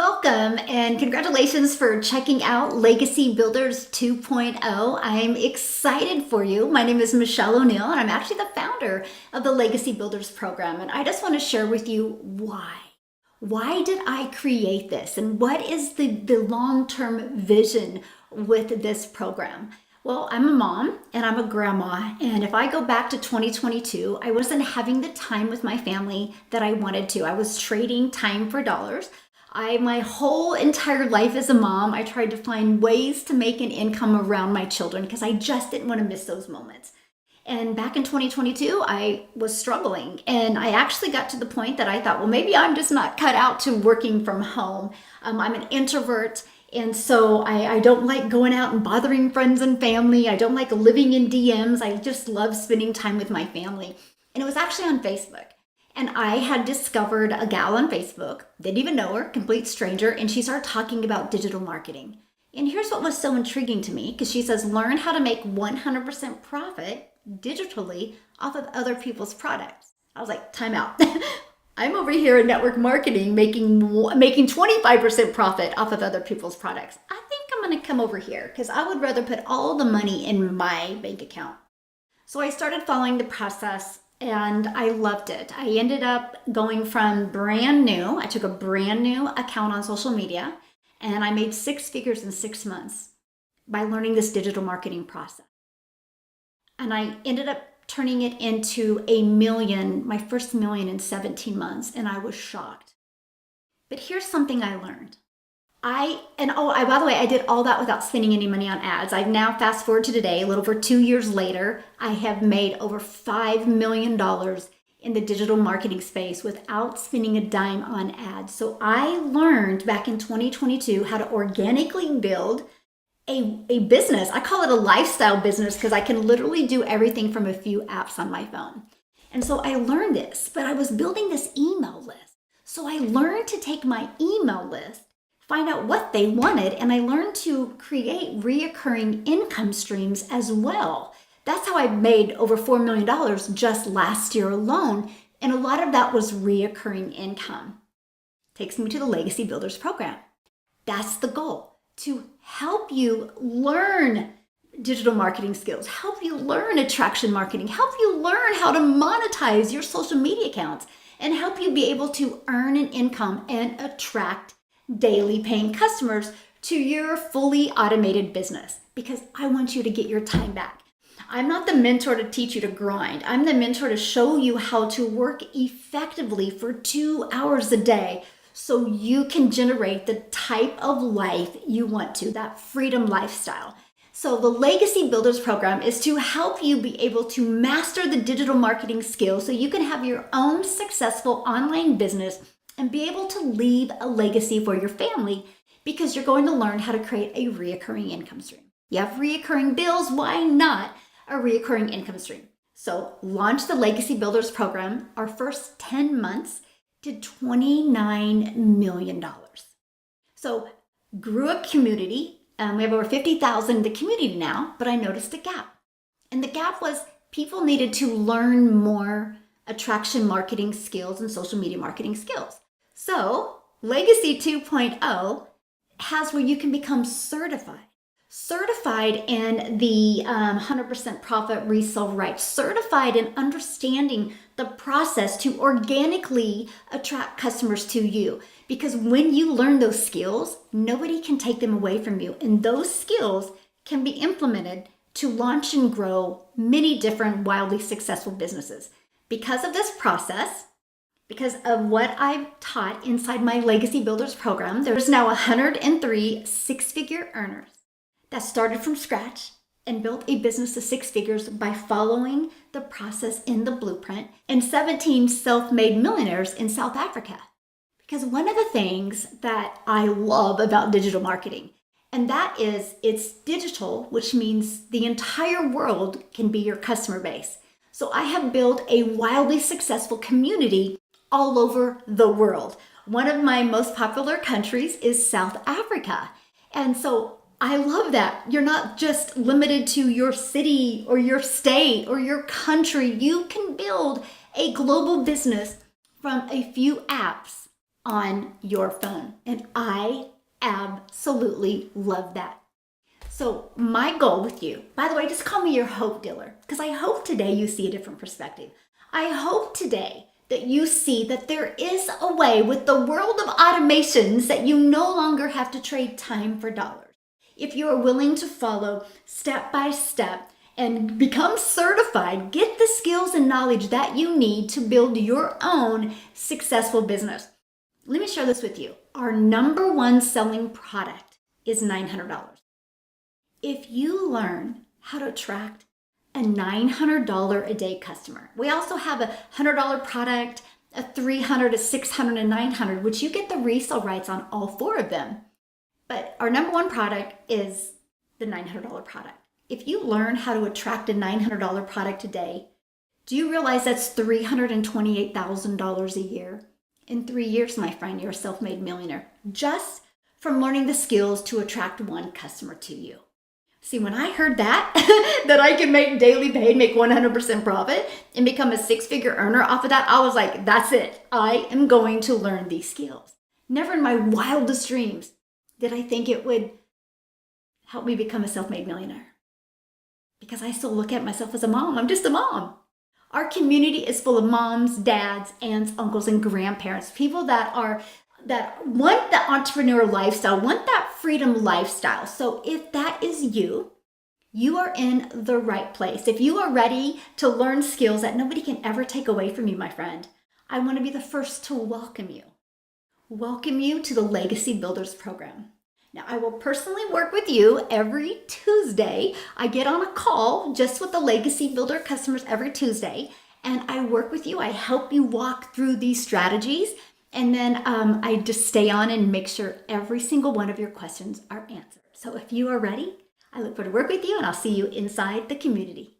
Welcome and congratulations for checking out Legacy Builders 2.0. I'm excited for you. My name is Michelle O'Neill and I'm actually the founder of the Legacy Builders program. And I just want to share with you why. Why did I create this? And what is the long-term vision with this program? Well, I'm a mom and I'm a grandma. And if I go back to 2022, I wasn't having the time with my family that I wanted to. I was trading time for dollars. My whole entire life as a mom, I tried to find ways to make an income around my children because I just didn't want to miss those moments. And back in 2022, I was struggling. And I actually got to the point that I thought, well, maybe I'm just not cut out to working from home. I'm an introvert. And so I don't like going out and bothering friends and family. I don't like living in DMs. I just love spending time with my family. And it was actually on Facebook. And I had discovered a gal on Facebook, didn't even know her, complete stranger, and she started talking about digital marketing. And here's what was so intriguing to me, because she says, learn how to make 100% profit digitally off of other people's products. I was like, time out. I'm over here in network marketing making 25% profit off of other people's products. I think I'm going to come over here because I would rather put all the money in my bank account. So I started following the process. And I loved it. I ended up going from brand new. I took a brand new account on social media and I made 6 figures in 6 months by learning this digital marketing process. And I ended up turning it into my first million in 17 months. And I was shocked. But here's something I learned. By the way, I did all that without spending any money on ads. I've now fast forward to today, a little over 2 years later, I have made over $5 million in the digital marketing space without spending a dime on ads. So I learned back in 2022 how to organically build a business. I call it a lifestyle business because I can literally do everything from a few apps on my phone. And so I learned this, but I was building this email list. So I learned to take my email list, find out what they wanted, and I learned to create reoccurring income streams as well. That's how I made over $4 million just last year alone, and a lot of that was reoccurring income. Takes me to the Legacy Builders program. That's the goal, to help you learn digital marketing skills, help you learn attraction marketing, help you learn how to monetize your social media accounts, and help you be able to earn an income and attract daily paying customers to your fully automated business, because I want you to get your time back. I'm not the mentor to teach you to grind. I'm the mentor to show you how to work effectively for 2 hours a day so you can generate the type of life you want to, that freedom lifestyle. So the Legacy Builders program is to help you be able to master the digital marketing skills so you can have your own successful online business and be able to leave a legacy for your family, because you're going to learn how to create a reoccurring income stream. You have reoccurring bills, why not a reoccurring income stream? So launch the Legacy Builders program. Our first 10 months did $29 million. So grew a community. We have over 50,000 in the community now, but I noticed a gap. And the gap was people needed to learn more attraction marketing skills and social media marketing skills. So Legacy 2.0 has where you can become certified in the 100% profit resale rights, certified in understanding the process to organically attract customers to you. Because when you learn those skills, nobody can take them away from you. And those skills can be implemented to launch and grow many different wildly successful businesses. Because of this process, because of what I've taught inside my Legacy Builders program, there's now 103 6-figure earners that started from scratch and built a business of 6 figures by following the process in the blueprint, and 17 self-made millionaires in South Africa. Because one of the things that I love about digital marketing, and that is it's digital, which means the entire world can be your customer base. So I have built a wildly successful community all over the world. One of my most popular countries is South Africa. And so I love that. You're not just limited to your city or your state or your country. You can build a global business from a few apps on your phone. And I absolutely love that. So my goal with you, by the way, just call me your hope dealer, because I hope today you see a different perspective. I hope today that you see that there is a way with the world of automations that you no longer have to trade time for dollars. If you are willing to follow step by step and become certified, get the skills and knowledge that you need to build your own successful business. Let me share this with you. Our number one selling product is $900. If you learn how to attract a $900 a day customer, we also have a $100 product, a $300, a $600, and $900, which you get the resale rights on all four of them. But our number one product is the $900 product. If you learn how to attract a $900 product a day, do you realize that's $328,000 a year? In 3 years, my friend, you're a self-made millionaire just from learning the skills to attract one customer to you. See, when I heard that, that I can make daily pay, make 100% profit, and become a six-figure earner off of that, I was like, that's it. I am going to learn these skills. Never in my wildest dreams did I think it would help me become a self-made millionaire. Because I still look at myself as a mom. I'm just a mom. Our community is full of moms, dads, aunts, uncles, and grandparents, people that want the entrepreneur lifestyle, want that freedom lifestyle. So if that is you, you are in the right place. If you are ready to learn skills that nobody can ever take away from you, my friend, I want to be the first to welcome you. Welcome you to the Legacy Builders program. Now, I will personally work with you every Tuesday. I get on a call just with the Legacy Builder customers every Tuesday, and I work with you. I help you walk through these strategies, and then I just stay on and make sure every single one of your questions are answered. So if you are ready, I look forward to work with you, and I'll see you inside the community.